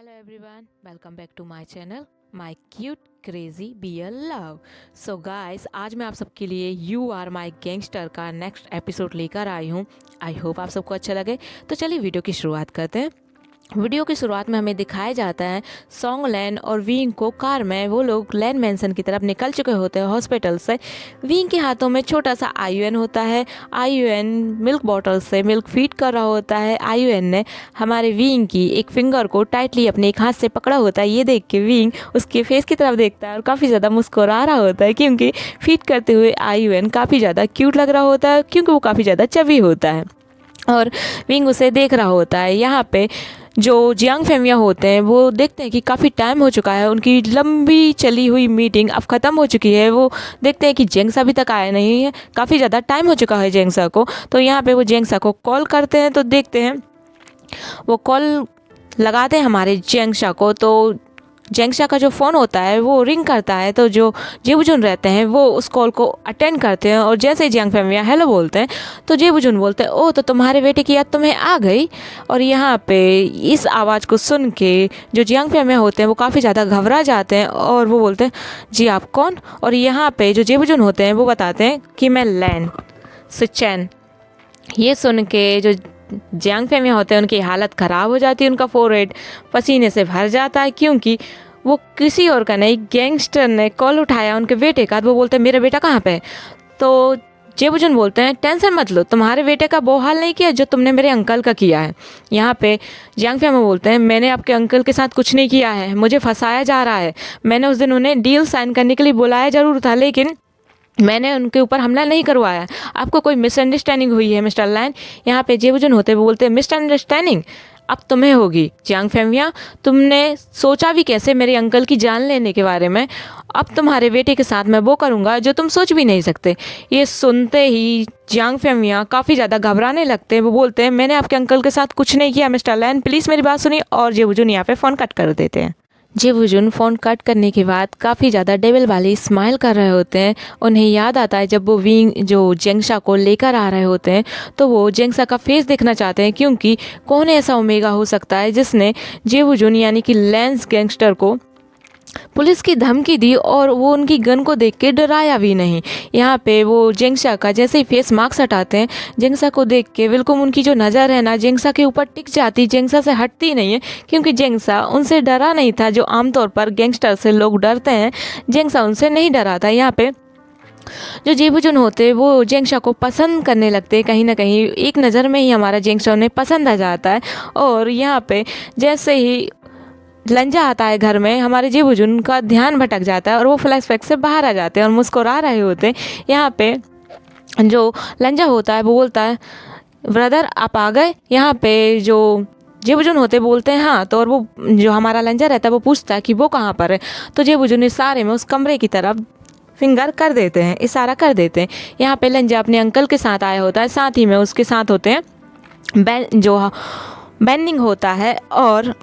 Hello everyone, welcome back to my channel, my cute crazy bear love. So guys, आज मैं आप सबके लिए You Are My Gangster का नेक्स्ट एपिसोड लेकर आई हूँ. आई होप आप सबको अच्छा लगे. तो चलिए वीडियो की शुरुआत करते हैं. वीडियो की शुरुआत में हमें दिखाया जाता है सॉन्गलैन और विंग को कार में वो लोग लैन मैंसन की तरफ निकल चुके होते हैं हॉस्पिटल से. विंग के हाथों में छोटा सा आईयूएन होता है. आईयूएन मिल्क बॉटल से मिल्क फीड कर रहा होता है. आईयूएन ने हमारे विंग की एक फिंगर को टाइटली अपने एक हाथ से पकड़ा होता है. ये देख के विंग उसके फेस की तरफ देखता है और काफ़ी ज़्यादा मुस्कुरा रहा होता है क्योंकि फीड करते हुए आईयूएन काफ़ी ज़्यादा क्यूट लग रहा होता है क्योंकि वो काफ़ी ज़्यादा चबी होता है और विंग उसे देख रहा होता है. यहाँ पे जो जियांग फेमिया होते हैं वो देखते हैं कि काफ़ी टाइम हो चुका है. उनकी लंबी चली हुई मीटिंग अब ख़त्म हो चुकी है. वो देखते हैं कि जेंग्सा अभी तक आया नहीं है. काफ़ी ज़्यादा टाइम हो चुका है जेंग्सा को. तो यहाँ पे वो जेंग्सा को कॉल करते हैं. तो देखते हैं वो कॉल लगाते हैं हमारे जेंग्सा को. तो जेंग्सा का जो फ़ोन होता है वो रिंग करता है. तो जो जेबुजुन रहते हैं वो उस कॉल को अटेंड करते हैं और जैसे ही जियांग फेमिया हेलो बोलते हैं तो जेबुजुन बोलते हैं ओह तो तुम्हारे बेटे की याद तुम्हें आ गई. और यहाँ पे इस आवाज़ को सुन के जो जियांग फेमिया होते हैं वो काफ़ी ज़्यादा घबरा जाते हैं और वो बोलते हैं जी आप कौन. और यहाँ पे जो जेबुजुन होते हैं वो बताते हैं कि मैं लैन सिचैन. ये सुन के जो जियांग फेमिया होते हैं उनकी हालत ख़राब हो जाती है. उनका फोरहेड पसीने से भर जाता है क्योंकि वो किसी और का नहीं गैंगस्टर ने कॉल उठाया उनके बेटे का. वो बोलते हैं मेरा बेटा कहाँ पे है. तो जेबुजुन बोलते हैं टेंशन मत लो, तुम्हारे बेटे का वो हाल नहीं किया जो तुमने मेरे अंकल का किया है. यहाँ पे जियांग फेमिया बोलते हैं मैंने आपके अंकल के साथ कुछ नहीं किया है, मुझे फंसाया जा रहा है. मैंने उस दिन उन्हें डील साइन करने के लिए बुलाया ज़रूर था लेकिन मैंने उनके ऊपर हमला नहीं करवाया. आपको कोई मिसअंडरस्टैंडिंग हुई है मिस्टर लैन. यहाँ पे जेबुजुन होते वो बोलते हैं मिसअंडरस्टैंडिंग अब तुम्हें होगी जियांग फेमिया. तुमने सोचा भी कैसे मेरे अंकल की जान लेने के बारे में. अब तुम्हारे बेटे के साथ मैं वो करूँगा जो तुम सोच भी नहीं सकते. ये सुनते ही जियांग फेमिया काफ़ी ज़्यादा घबराने लगते हैं. वो बोलते हैं मैंने आपके अंकल के साथ कुछ नहीं किया मिस्टर लैन, प्लीज़ मेरी बात सुनिए. और जेबुजुन यहाँ पे फ़ोन कट कर देते हैं. जेबुजुन फ़ोन कट करने के बाद काफ़ी ज़्यादा डेविल वाली स्माइल कर रहे होते हैं. उन्हें याद आता है जब वो विंग जो जेंग्सा को लेकर आ रहे होते हैं तो वो जेंग्सा का फेस देखना चाहते हैं क्योंकि कौन ऐसा ओमेगा हो सकता है जिसने जेबुजुन यानी कि लैंस गैंगस्टर को पुलिस की धमकी दी और वो उनकी गन को देख के डराया भी नहीं. यहाँ पे वो जेंग्सा का जैसे ही फेस मास्क हटाते हैं जेंग्सा को देख के बिल्कुल उनकी जो नज़र है ना जेंग्सा के ऊपर टिक जाती, जेंग्सा से हटती नहीं है क्योंकि जेंग्सा उनसे डरा नहीं था जो आमतौर पर गैंगस्टर से लोग डरते हैं. जेंग्सा उनसे नहीं डरा था. यहाँ पे जो जेबुजुन होते वो जेंग्सा को पसंद करने लगते. कहीं ना कहीं एक नज़र में ही हमारा जेंग्सा उन्हें पसंद आ जाता है. और यहाँ पे जैसे ही लंजा आता है घर में हमारे जेबुजुन का ध्यान भटक जाता है और वो फ्लैशबैक से बाहर आ जाते हैं और मुस्कुरा रहे होते हैं. यहाँ पे जो लंजा होता है वो बोलता है ब्रदर आप आ गए. यहाँ पे जो जेबुजुन होते बोलते हैं हाँ. तो और वो जो हमारा लंजा रहता है वो पूछता है कि वो कहाँ पर है. तो जेबुजुन इशारे में उस कमरे की तरफ फिंगर कर देते हैं, इशारा कर देते हैं. यहाँ पे लंजा अपने अंकल के साथ आया होता है. साथ ही में उसके साथ होते हैं जो बेनिंग होता है और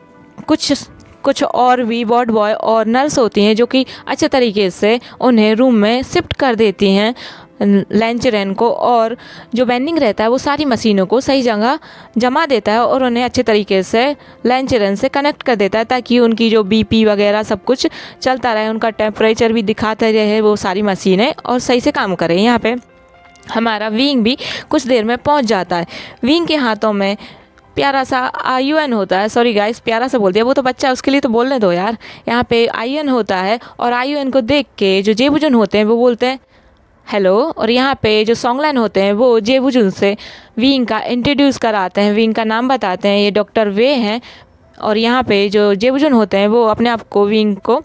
कुछ और भी वार्ड बॉय और नर्स होती हैं जो कि अच्छे तरीके से उन्हें रूम में शिफ्ट कर देती हैं लैंचरेन को. और जो बेनिंग रहता है वो सारी मशीनों को सही जगह जमा देता है और उन्हें अच्छे तरीके से लैंचरेन से कनेक्ट कर देता है ताकि उनकी जो बीपी वगैरह सब कुछ चलता रहे, उनका टेम्परेचर भी दिखाते रहे वो सारी मशीनें और सही से काम करें. यहाँ पे हमारा विंग भी कुछ देर में पहुँच जाता है. विंग के हाथों में प्यारा सा आईयूएन होता है. सॉरी गाइस प्यारा सा बोल दिया, वो तो बच्चा है उसके लिए तो बोलने दो यार. यहाँ पे आईयूएन होता है और आईयूएन को देख के जो जेबुजुन होते हैं वो बोलते हैं हेलो. और यहाँ पे जो सॉन्गलैन होते हैं वो जेबुजुन से विंग का इंट्रोड्यूस कराते हैं, विंग का नाम बताते हैं ये डॉक्टर वे हैं. और यहाँ पे जो जेबुजुन होते हैं वो अपने आप को विंग को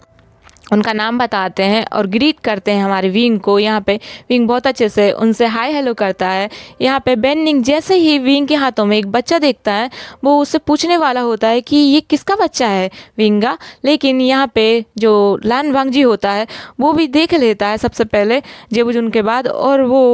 उनका नाम बताते हैं और ग्रीट करते हैं हमारे विंग को. यहाँ पे विंग बहुत अच्छे से उनसे हाय हेलो करता है. यहाँ पे बेनिंग जैसे ही विंग के हाथों में एक बच्चा देखता है वो उससे पूछने वाला होता है कि ये किसका बच्चा है विंगा. लेकिन यहाँ पे जो लान वांगजी होता है वो भी देख लेता है सबसे पहले जेबुजुन के बाद और वो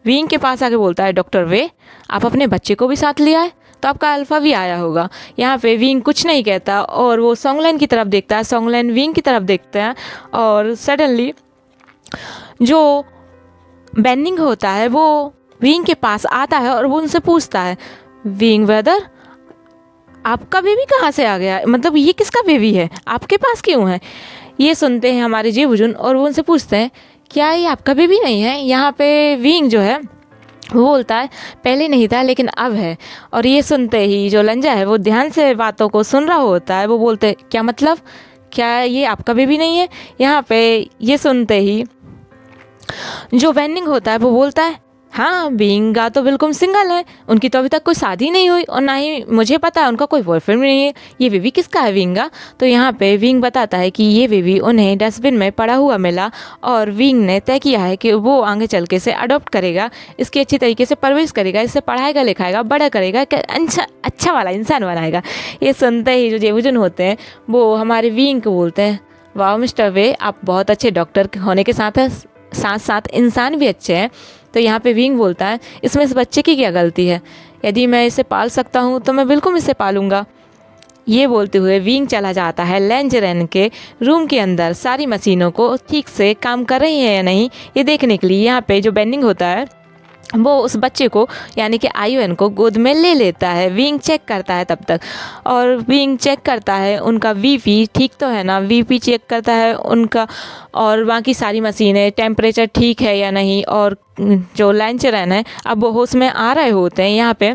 विंग के पास आके बोलता है डॉक्टर वे आप अपने बच्चे को भी साथ ले आए तो आपका अल्फ़ा भी आया होगा. यहाँ पे विंग कुछ नहीं कहता और वो सॉन्गलैन की तरफ देखता है. सॉन्गलैन विंग की तरफ देखता है और सडनली जो बेनिंग होता है वो विंग के पास आता है और वो उनसे पूछता है विंग ब्रदर आपका बेबी कहाँ से आ गया, मतलब ये किसका बेबी है, आपके पास क्यों है। ये सुनते हैं हमारे जेबुजुन और वो उनसे पूछते हैं क्या ये आपका बेबी नहीं है। यहाँ पे विंग जो है वो बोलता है पहले नहीं था लेकिन अब है। और ये सुनते ही जो लंजा है वो ध्यान से बातों को सुन रहा होता है। वो बोलते हैं क्या मतलब, क्या ये आपका बेबी नहीं है। यहाँ पे ये सुनते ही जो वेनिंग होता है वो बोलता है हाँ विंगा तो बिल्कुल सिंगल है, उनकी तो अभी तक कोई शादी नहीं हुई और ना ही मुझे पता है उनका कोई बॉयफ्रेंड नहीं है। ये बेबी किसका है विंगा। तो यहाँ पे विंग बताता है कि ये बेबी उन्हें डस्टबिन में पड़ा हुआ मिला और विंग ने तय किया है कि वो आगे चल के इसे अडॉप्ट करेगा, इसकी अच्छी तरीके से परवरिश करेगा, इसे पढ़ाएगा लिखाएगा, बड़ा करेगा, अच्छा वाला इंसान बनाएगा। ये सुनते ही जो जेबुजुन होते हैं वो हमारे विंग को बोलते हैं वाह मिस्टर वे, आप बहुत अच्छे डॉक्टर होने के साथ साथ इंसान भी अच्छे हैं। तो यहाँ पे विंग बोलता है इसमें इस बच्चे की क्या गलती है, यदि मैं इसे पाल सकता हूँ तो मैं बिल्कुल इसे पालूंगा। ये बोलते हुए विंग चला जाता है लैंजरन के रूम के अंदर सारी मशीनों को ठीक से काम कर रही है या नहीं ये देखने के लिए। यहाँ पे जो बेंडिंग होता है वो उस बच्चे को यानी कि आयुन को गोद में ले लेता है। विंग चेक करता है तब तक, और विंग चेक करता है उनका वीपी ठीक तो है ना, वीपी चेक करता है उनका और बाकी सारी मशीनें टेम्परेचर ठीक है या नहीं। और जो लैंचरन है अब वो होश में आ रहे होते हैं। यहाँ पे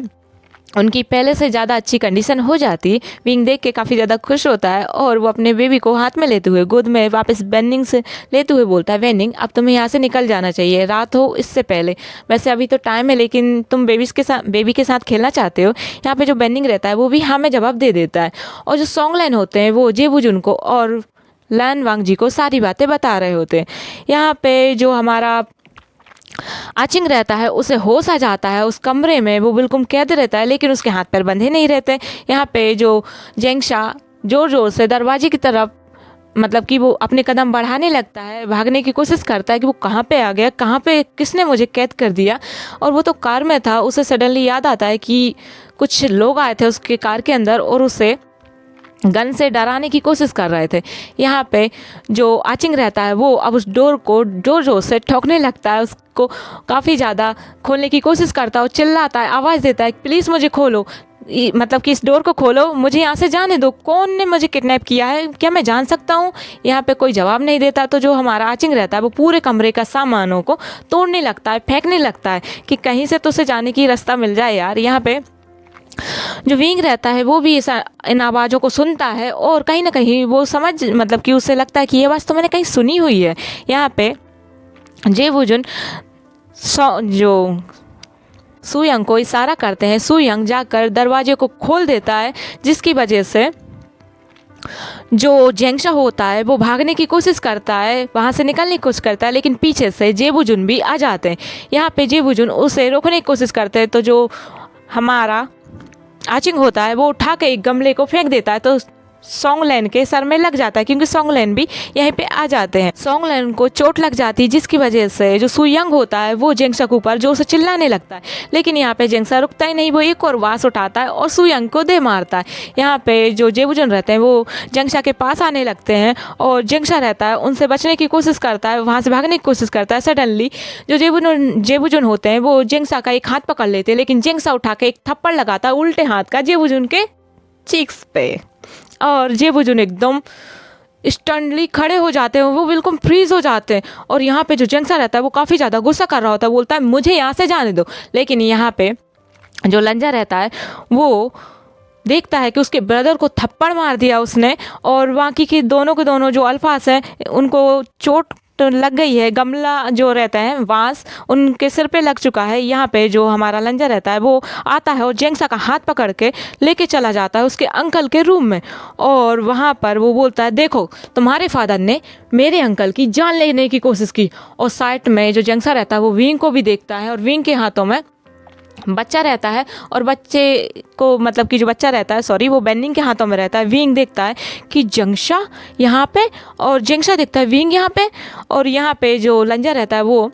उनकी पहले से ज़्यादा अच्छी कंडीशन हो जाती। विंग देख के काफ़ी ज़्यादा खुश होता है और वो अपने बेबी को हाथ में लेते हुए गोद में वापस बेनिंग से लेते हुए बोलता है वेनिंग अब तुम्हें यहाँ से निकल जाना चाहिए, रात हो इससे पहले। वैसे अभी तो टाइम है लेकिन तुम बेबी के साथ खेलना चाहते हो। यहाँ पे जो बेनिंग रहता है वो भी हाँ में जवाब दे देता है। और जो सॉन्ग लाइन होते हैं वो जेबुजुन को और लैन वांग जी को सारी बातें बता रहे होते हैं। यहाँ पे जो हमारा आचिंग रहता है उसे होश आ जाता है उस कमरे में, वो बिल्कुल कैद रहता है लेकिन उसके हाथ पैर बंधे नहीं रहते। यहाँ पे जो जेंगशा जोर जोर से दरवाजे की तरफ मतलब कि वो अपने कदम बढ़ाने लगता है, भागने की कोशिश करता है कि वो कहाँ पे आ गया, कहाँ पे किसने मुझे कैद कर दिया। और वो तो कार में था, उसे सडनली याद आता है कि कुछ लोग आए थे उसके कार के अंदर और उसे गन से डराने की कोशिश कर रहे थे। यहाँ पे जो आचिंग रहता है वो अब उस डोर को जोर जोर से ठोकने लगता है, उसको काफ़ी ज़्यादा खोलने की कोशिश करता है और चिल्लाता है, आवाज़ देता है प्लीज़ मुझे खोलो, मतलब कि इस डोर को खोलो, मुझे यहाँ से जाने दो, कौन ने मुझे किडनैप किया है, क्या मैं जान सकता हूँ। यहाँ पे कोई जवाब नहीं देता। तो जो हमारा आचिंग रहता है वो पूरे कमरे का सामानों को तोड़ने लगता है, फेंकने लगता है कि कहीं से तो उसे जाने की रास्ता मिल जाए यार। यहाँ पे जो विंग रहता है वो भी इन आवाज़ों को सुनता है और कहीं ना कहीं वो समझ मतलब कि उसे लगता है कि ये आवाज़ तो मैंने कहीं सुनी हुई है। यहाँ पे जेबुजुन जो सुयंग को इशारा करते हैं, सुयंग जाकर दरवाजे को खोल देता है जिसकी वजह से जो जेंगशा होता है वो भागने की कोशिश करता है, वहाँ से निकलने की कोशिश करता है लेकिन पीछे से जेबुजुन भी आ जाते हैं। यहाँ पे जेबुजुन उसे रोकने की कोशिश करते हैं तो जो हमारा आचिंग होता है वो उठा के एक गमले को फेंक देता है तो सोंगलैन के सर में लग जाता है क्योंकि सोंगलैन भी यहीं पे आ जाते हैं। सोंगलैन को चोट लग जाती है जिसकी वजह से जो सुयंग होता है वो जेंगशा के ऊपर जोर से चिल्लाने लगता है लेकिन यहाँ पे जेंगशा रुकता ही नहीं, वो एक और वास उठाता है और सुयंग को दे मारता है। यहाँ पे जो जेबुजुन रहते हैं वो जेंगशा के पास आने लगते हैं और जेंगशा रहता है उनसे बचने की कोशिश करता है, वहाँ से भागने की कोशिश करता है। सडनली जो जेबुजुन होते हैं वो जेंगशा का एक हाथ पकड़ लेते हैं लेकिन जेंगशा उठा के एक थप्पड़ लगाता है उल्टे हाथ का जेबुजुन के चीक्स पे और जेबुजुन एकदम स्टनली खड़े हो जाते हैं, वो बिल्कुल फ्रीज हो जाते हैं। और यहाँ पे जो जेंगशा रहता है वो काफ़ी ज़्यादा गुस्सा कर रहा होता है, बोलता है मुझे यहाँ से जाने दो। लेकिन यहाँ पे जो लंजा रहता है वो देखता है कि उसके ब्रदर को थप्पड़ मार दिया उसने और बाकी के दोनों जो अल्फास हैं उनको चोट लग गई है, गमला जो रहता है वांस उनके सिर पे लग चुका है। यहाँ पे जो हमारा लंजा रहता है वो आता है और जेंगशा का हाथ पकड़ के लेके चला जाता है उसके अंकल के रूम में और वहाँ पर वो बोलता है देखो तुम्हारे फादर ने मेरे अंकल की जान लेने की कोशिश की। और साइड में जो जेंगशा रहता है वो विंग को भी देखता है और विंग के हाथों में बच्चा रहता है और बच्चे को मतलब कि जो बच्चा रहता है सॉरी वो बेनिंग के हाथों में रहता है। विंग देखता है कि जेंगशा यहाँ पे और जेंगशा देखता है विंग यहाँ पे और यहाँ पे जो लंजा रहता है वो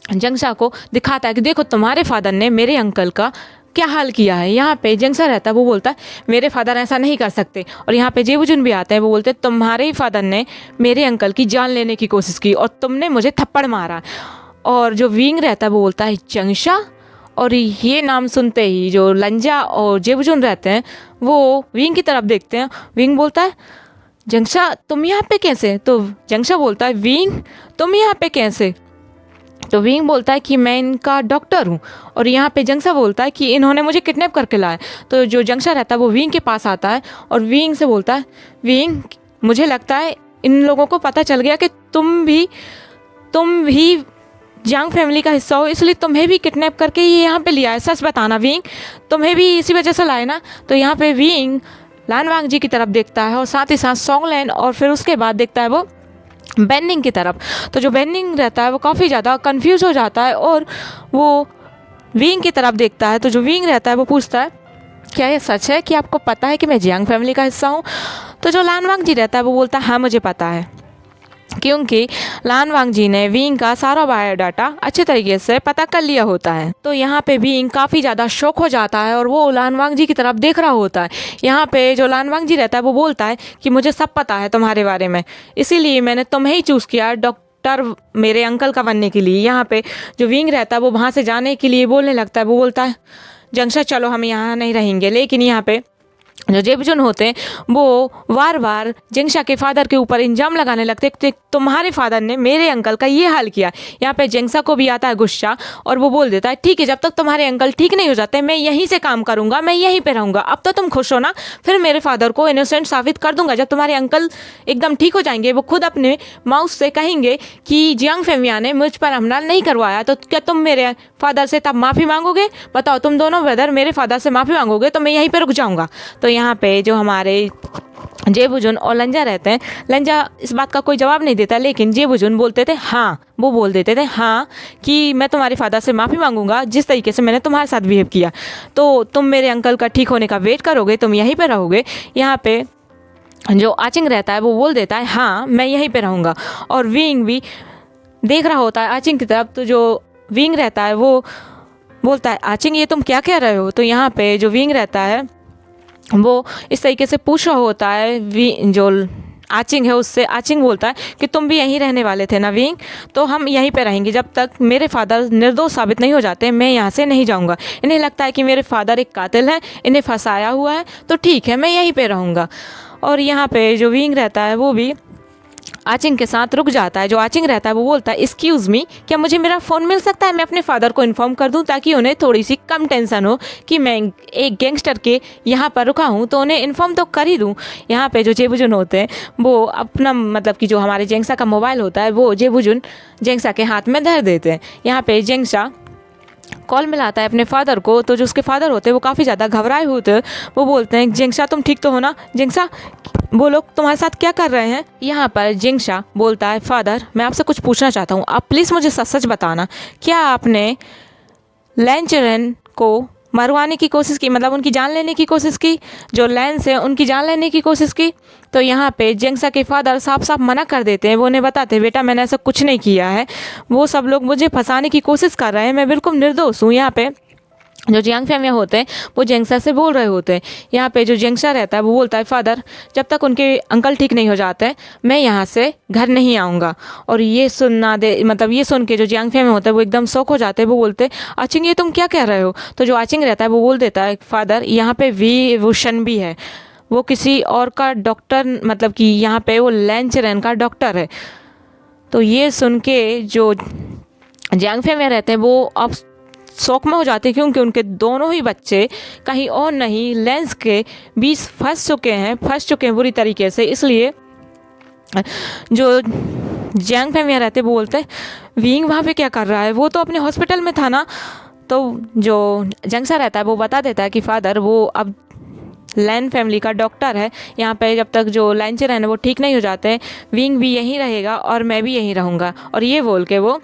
जेंगशा को दिखाता है कि देखो तुम्हारे फादर ने मेरे अंकल का क्या हाल किया है। यहाँ पे जेंगशा रहता है वो बोलता है मेरे फादर ऐसा नहीं कर सकते। और यहाँ पे जेबुजुन भी आते हैं, वो बोलते हैं तुम्हारे ही फादर ने मेरे अंकल की जान लेने की कोशिश की और तुमने मुझे थप्पड़ मारा। और जो विंग रहता है वो बोलता है जेंगशा और ये नाम सुनते ही जो लंजा और जेबुजुन रहते हैं वो विंग की तरफ देखते हैं। विंग बोलता है जंक्शा तुम यहाँ पे कैसे? तो जंक्शा बोलता है विंग तुम यहाँ पे कैसे? तो विंग बोलता है कि मैं इनका डॉक्टर हूँ। और यहाँ पे जंक्शा बोलता है कि इन्होंने मुझे किडनैप करके लाया। तो जो जंक्शा रहता है वो विंग के पास आता है और विंग से बोलता है विंग मुझे लगता है इन लोगों को पता चल गया कि तुम भी जियांग फैमिली का हिस्सा हो, इसलिए तुम्हें भी किडनैप करके ये यहाँ पे लिया है। सच बताना विंग, तुम्हें भी इसी वजह से लाए ना? तो यहाँ पे विंग लानवांग जी की तरफ देखता है और साथ ही साथ सोंगलैन और फिर उसके बाद देखता है वो बेनिंग की तरफ। तो जो बेनिंग रहता है वो काफ़ी ज़्यादा कंफ्यूज हो जाता है और वो विंग की तरफ देखता है। तो जो विंग रहता है वो पूछता है क्या ये सच है कि आपको पता है कि मैं जियांग फैमिली का हिस्सा हूँ? तो जो लानवांग जी रहता है वो बोलता है हाँ मुझे पता है, क्योंकि लानवांग जी ने विंग का सारा बायोडाटा अच्छे तरीके से पता कर लिया होता है। तो यहाँ पे विंग काफ़ी ज़्यादा शॉक हो जाता है और वो लानवांग जी की तरफ देख रहा होता है। यहाँ पे जो लानवांग जी रहता है वो बोलता है कि मुझे सब पता है तुम्हारे बारे में, इसीलिए मैंने तुम्हें ही चूज़ किया डॉक्टर मेरे अंकल का बनने के लिए। यहाँ पे जो विंग रहता है वो वहाँ से जाने के लिए बोलने लगता है। वो बोलता है जंक्शा चलो हम यहाँ नहीं रहेंगे। लेकिन यहाँ पे जो जेबजुन होते हैं वो बार बार जेंगशा के फादर के ऊपर इल्जाम लगाने लगते हैं कि तुम्हारे फादर ने मेरे अंकल का ये हाल किया। यहाँ पे जेंगशा को भी आता है गुस्सा और वो बोल देता है ठीक है, जब तक तुम्हारे अंकल ठीक नहीं हो जाते मैं यहीं से काम करूँगा, मैं यहीं पे रहूँगा। अब तो तुम खुश हो ना, फिर मेरे फादर को इनोसेंट साबित कर दूंगा। जब तुम्हारे अंकल एकदम ठीक हो जाएंगे वो खुद अपने माउथ से कहेंगे कि जियांग फैमिली ने मुझ पर हमला नहीं करवाया, तो क्या तुम मेरे फादर से तब माफ़ी मांगोगे? बताओ तुम दोनों ब्रदर मेरे फादर से माफ़ी मांगोगे तो मैं यहीं पर रुक जाऊँगा। तो यहाँ पे जो हमारे जेबुजुन और लंजा रहते हैं, लंजा इस बात का कोई जवाब नहीं देता, लेकिन जेबुजुन बोलते थे हाँ, वो बोल देते थे हाँ कि मैं तुम्हारे फादर से माफ़ी मांगूंगा जिस तरीके से मैंने तुम्हारे साथ बिहेव किया। तो तुम मेरे अंकल का ठीक होने का वेट करोगे, तुम यहीं पे रहोगे। यहाँ पे जो आचिंग रहता है वो बोल देता है हाँ मैं यहीं पे रहूँगा। और विंग भी देख रहा होता है आचिंग की तरफ। तो जो विंग रहता है वो बोलता है आचिंग ये तुम क्या कह रहे हो? तो यहाँ पे जो विंग रहता है वो इस तरीके से पूछ रहा होता है जो आचिंग है उससे। आचिंग बोलता है कि तुम भी यहीं रहने वाले थे ना विंग, तो हम यहीं पे रहेंगे जब तक मेरे फादर निर्दोष साबित नहीं हो जाते, मैं यहाँ से नहीं जाऊँगा। इन्हें लगता है कि मेरे फादर एक कातिल है, इन्हें फंसाया हुआ है, तो ठीक है मैं यहीं पे रहूँगा। और यहाँ पे जो विंग रहता है वो भी आचिंग के साथ रुक जाता है। जो आचिंग रहता है वो बोलता है एक्सक्यूज़ मी, क्या मुझे मेरा फ़ोन मिल सकता है? मैं अपने फादर को इन्फॉर्म कर दूं ताकि उन्हें थोड़ी सी कम टेंशन हो कि मैं एक गैंगस्टर के यहाँ पर रुका हूँ, तो उन्हें इन्फॉर्म तो कर ही दूँ। यहाँ पे जो जेबुजुन होते हैं वो अपना मतलब कि जो हमारे जेंगशा का मोबाइल होता है वो जेबुजुन जेंगशा के हाथ में धर देते हैं। यहाँ पे जेंगशा कॉल मिलाता है अपने फादर को। तो जो उसके फादर होते हैं वो काफ़ी ज़्यादा घबराए होते हैं। वो बोलते हैं जेंगशा तुम ठीक तो हो ना? जेंगशा वो लोग तुम्हारे साथ क्या कर रहे हैं? यहाँ पर जेंगशा बोलता है फादर मैं आपसे कुछ पूछना चाहता हूँ, आप प्लीज़ मुझे सच सच बताना, क्या आपने लैन चेरेन को मरवाने की कोशिश की, मतलब उनकी जान लेने की कोशिश की? जो लैन से उनकी जान लेने की कोशिश की? तो यहाँ पे जेंगशा के फादर साफ साफ मना कर देते हैं। वो उन्हें बताते हैं बेटा मैंने ऐसा कुछ नहीं किया है, वो सब लोग मुझे फंसाने की कोशिश कर रहे हैं, मैं बिल्कुल निर्दोष हूँ। यहाँ पे जो जियांग फैमिली होते हैं वो जेंगशा से बोल रहे होते हैं। यहाँ पे जो जेंगशा रहता है वो बोलता है फादर जब तक उनके अंकल ठीक नहीं हो जाते मैं यहाँ से घर नहीं आऊँगा। और ये सुनना दे मतलब ये सुन के जो जियांग फैमिली होता है वो एकदम शौक हो जाते हैं। वो बोलते हैं आचिंग ये तुम क्या कह रहे हो? तो जो आचिंग रहता है वो बोल देता है फादर यहाँ पे वी वुशन भी है, वो किसी और का डॉक्टर, मतलब कि यहाँ पे वो लैन चेरेन का डॉक्टर है। तो ये सुन के जो जियांग फैमिली रहते हैं वो अब शौक में हो जाते हैं, क्योंकि उनके दोनों ही बच्चे कहीं और नहीं लेंस के बीच फंस चुके हैं बुरी तरीके से। इसलिए जो जियांग फैमिली रहते वो बोलते हैं विंग वहाँ पे क्या कर रहा है? वो तो अपने हॉस्पिटल में था ना। तो जो जेंगशा रहता है वो बता देता है कि फादर वो अब लैन फैमिली का डॉक्टर है, यहाँ पे जब तक जो लैन चेरेन है वो ठीक नहीं हो जाते विंग भी यहीं रहेगा और मैं भी यहीं रहूँगा। और ये बोल के वो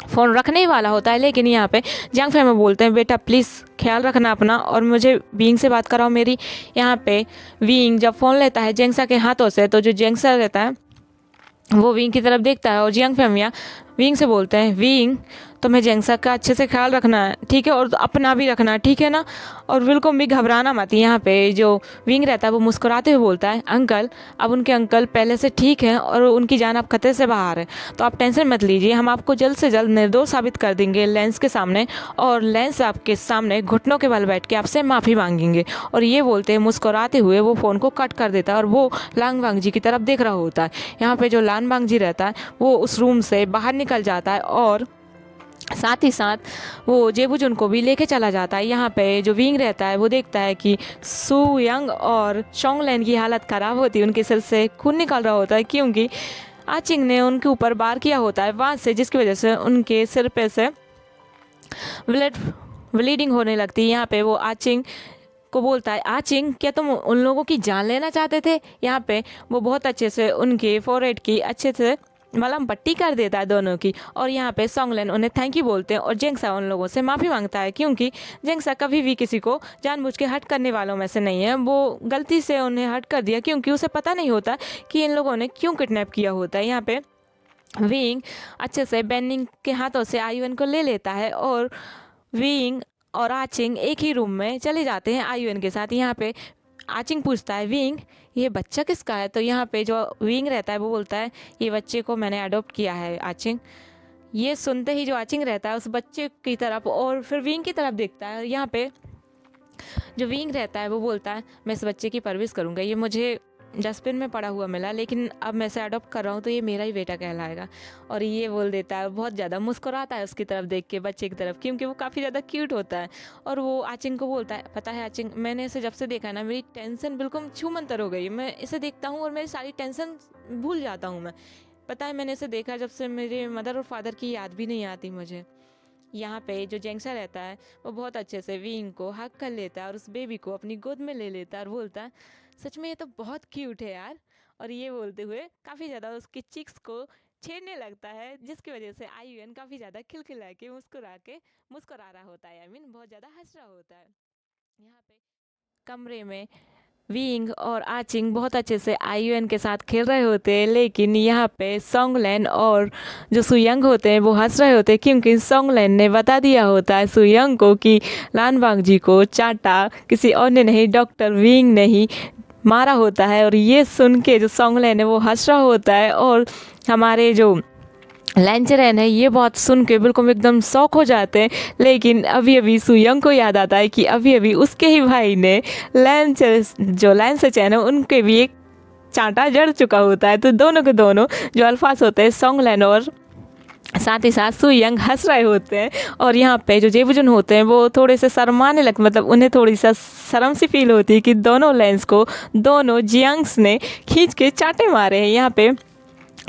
फ़ोन रखने ही वाला होता है, लेकिन यहाँ पे जियांग फैमिली बोलते हैं बेटा प्लीज़ ख्याल रखना अपना और मुझे विंग से बात कराओ मेरी। यहाँ पे विंग जब फ़ोन लेता है जेंगशा के हाथों से, तो जो जेंगशा रहता है वो विंग की तरफ देखता है और जियांग फैमिली विंग से बोलते हैं, विंग तुम्हें जेंगसा का अच्छे से ख्याल रखना है, ठीक है, और अपना भी रखना है, ठीक है ना, और बिल्कुल भी घबराना मत। यहाँ पे जो विंग रहता है वो मुस्कुराते हुए बोलता है, अंकल अब उनके अंकल पहले से ठीक हैं और उनकी जान अब खतरे से बाहर है, तो आप टेंशन मत लीजिए, हम आपको जल्द से जल्द निर्दोष साबित कर देंगे लेंस के सामने, और लेंस आपके सामने घुटनों के बल बैठ के आपसे माफ़ी मांगेंगे। और ये बोलते मुस्कुराते हुए वो फ़ोन को कट कर देता है और वो लांग वांग जी की तरफ देख रहा होता है। यहाँ पे जो लान वांग जी रहता है वो उस रूम से बाहर निकल जाता है और साथ ही साथ वो जेबुजुन को भी लेके चला जाता है। यहाँ पे जो विंग रहता है वो देखता है कि सू यंग और शोंगलैन की हालत ख़राब होती है, उनके सिर से खून निकल रहा होता है क्योंकि आचिंग ने उनके ऊपर वार किया होता है वहाँ से, जिसकी वजह से उनके सिर पे से ब्लड ब्लीडिंग होने लगती है। यहाँ पे वो आचिंग को बोलता है, आचिंग क्या तुम उन लोगों की जान लेना चाहते थे? यहाँ पे वो बहुत अच्छे से उनके फोरहेड की अच्छे से मलहम पट्टी कर देता है दोनों की, और यहाँ पे सोंगलेन उन्हें थैंक यू बोलते हैं और जेंगसा उन लोगों से माफ़ी मांगता है क्योंकि जेंगसा कभी भी किसी को जानबूझ के हर्ट करने वालों में से नहीं है, वो गलती से उन्हें हर्ट कर दिया क्योंकि उसे पता नहीं होता कि इन लोगों ने क्यों किडनैप किया होता है। यहाँ पे विंग अच्छे से बेनिंग के हाथों से आयुन को ले लेता है और विंग और आचिंग एक ही रूम में चले जाते हैं आयुन के साथ। यहाँ पे आचिंग पूछता है, विंग ये बच्चा किसका है? तो यहाँ पे जो विंग रहता है वो बोलता है, ये बच्चे को मैंने अडॉप्ट किया है आचिंग। ये सुनते ही जो आचिंग रहता है उस बच्चे की तरफ और फिर विंग की तरफ देखता है। यहाँ पे जो विंग रहता है वो बोलता है, मैं इस बच्चे की परवरिश करूँगा, ये मुझे डस्टबिन में पड़ा हुआ मिला लेकिन अब मैं इसे अडॉप्ट कर रहा हूँ तो ये मेरा ही बेटा कहलाएगा। और ये बोल देता है, बहुत ज़्यादा मुस्कुराता है उसकी तरफ देख के, बच्चे की तरफ, क्योंकि वो काफ़ी ज़्यादा क्यूट होता है। और वो आचिंग को बोलता है, पता है आचिंग, मैंने इसे जब से देखा है ना मेरी टेंशन बिल्कुल छूमंतर हो गई, मैं इसे देखता हूँ और मेरी सारी टेंशन भूल जाता हूँ मैं। पता है मैंने इसे देखा जब से मेरे मदर और फादर की याद भी नहीं आती मुझे। यहाँ पे जो जेंगसा रहता है वो बहुत अच्छे से विंग को हक कर लेता है और उस बेबी को अपनी गोद में ले लेता है और बोलता है, सच में ये तो बहुत क्यूट है यार। और ये बोलते हुए काफ़ी ज़्यादा उसके चिक्स को छेड़ने लगता है, जिसकी वजह से आयुन काफ़ी ज़्यादा खिलखिला के मुस्कुरा रहा होता है, बहुत ज़्यादा हंस रहा होता है। यहाँ पे कमरे में विंग और आचिंग बहुत अच्छे से आयुन के साथ खेल रहे होते हैं, लेकिन यहाँ पे सोंगलैन और जो सुयंग होते हैं वो हंस रहे होते हैं क्योंकि सोंगलैन ने बता दिया होता है सुयंग को कि लानवांग जी को चाटा किसी और ने नहीं, डॉक्टर विंग ने ही मारा होता है। और ये सुन के जो सोंगलैन है वो हंस रहा होता है और हमारे जो लैंचरैन है ये बात सुन के बिल्कुल एकदम शौक हो जाते हैं। लेकिन अभी अभी सुयंग को याद आता है कि अभी अभी उसके ही भाई ने लैंसचैन है उनके भी एक चांटा जड़ चुका होता है। तो दोनों के दोनों जो अल्फाज होते हैं सोंगलैन और साथ ही साथ सुयंग हंस रहे होते हैं। और यहाँ पे जो जेबुजुन होते हैं वो थोड़े से शर्माने लगते, मतलब उन्हें थोड़ी सा शर्म सी फील होती है कि दोनों लेंस को दोनों जियांग्स ने खींच के चांटे मारे हैं। यहाँ पे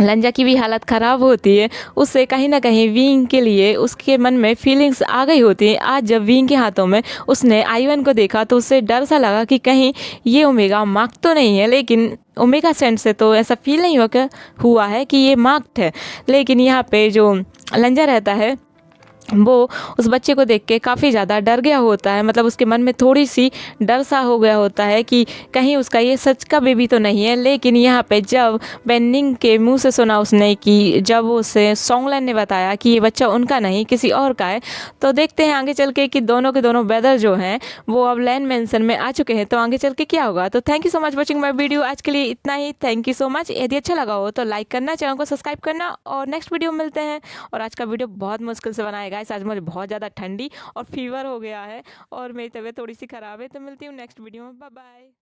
लंजा की भी हालत ख़राब होती है, उससे कहीं ना कहीं विंग के लिए उसके मन में फीलिंग्स आ गई होती है। आज जब विंग के हाथों में उसने आयुन को देखा तो उसे डर सा लगा कि कहीं ये ओमेगा मार्क तो नहीं है, लेकिन ओमेगा सेंट से तो ऐसा फील नहीं हुआ है कि ये मार्क्ड है। लेकिन यहाँ पे जो लंजा रहता है वो उस बच्चे को देख के काफ़ी ज़्यादा डर गया होता है, मतलब उसके मन में थोड़ी सी डर सा हो गया होता है कि कहीं उसका ये सच का बेबी तो नहीं है। लेकिन यहाँ पे जब बेनिंग के मुंह से सुना उसने कि जब उसे सोंगलैन ने बताया कि ये बच्चा उनका नहीं किसी और का है, तो देखते हैं आगे चल के कि दोनों के दोनों ब्रदर जो हैं वो अब लैंड मेंशन में आ चुके हैं, तो आगे चल के क्या होगा। तो thank you so much watching my video, आज के लिए इतना ही। Thank you so much. यदि अच्छा लगा हो तो लाइक करना, चैनल को सब्सक्राइब करना और नेक्स्ट वीडियो मिलते हैं। और आज का वीडियो बहुत मुश्किल से बनाया गया, आज मुझे बहुत ज़्यादा ठंडी और फीवर हो गया है और मेरी तबीयत थोड़ी सी ख़राब है, तो मिलती हूँ नेक्स्ट वीडियो में। Bye bye.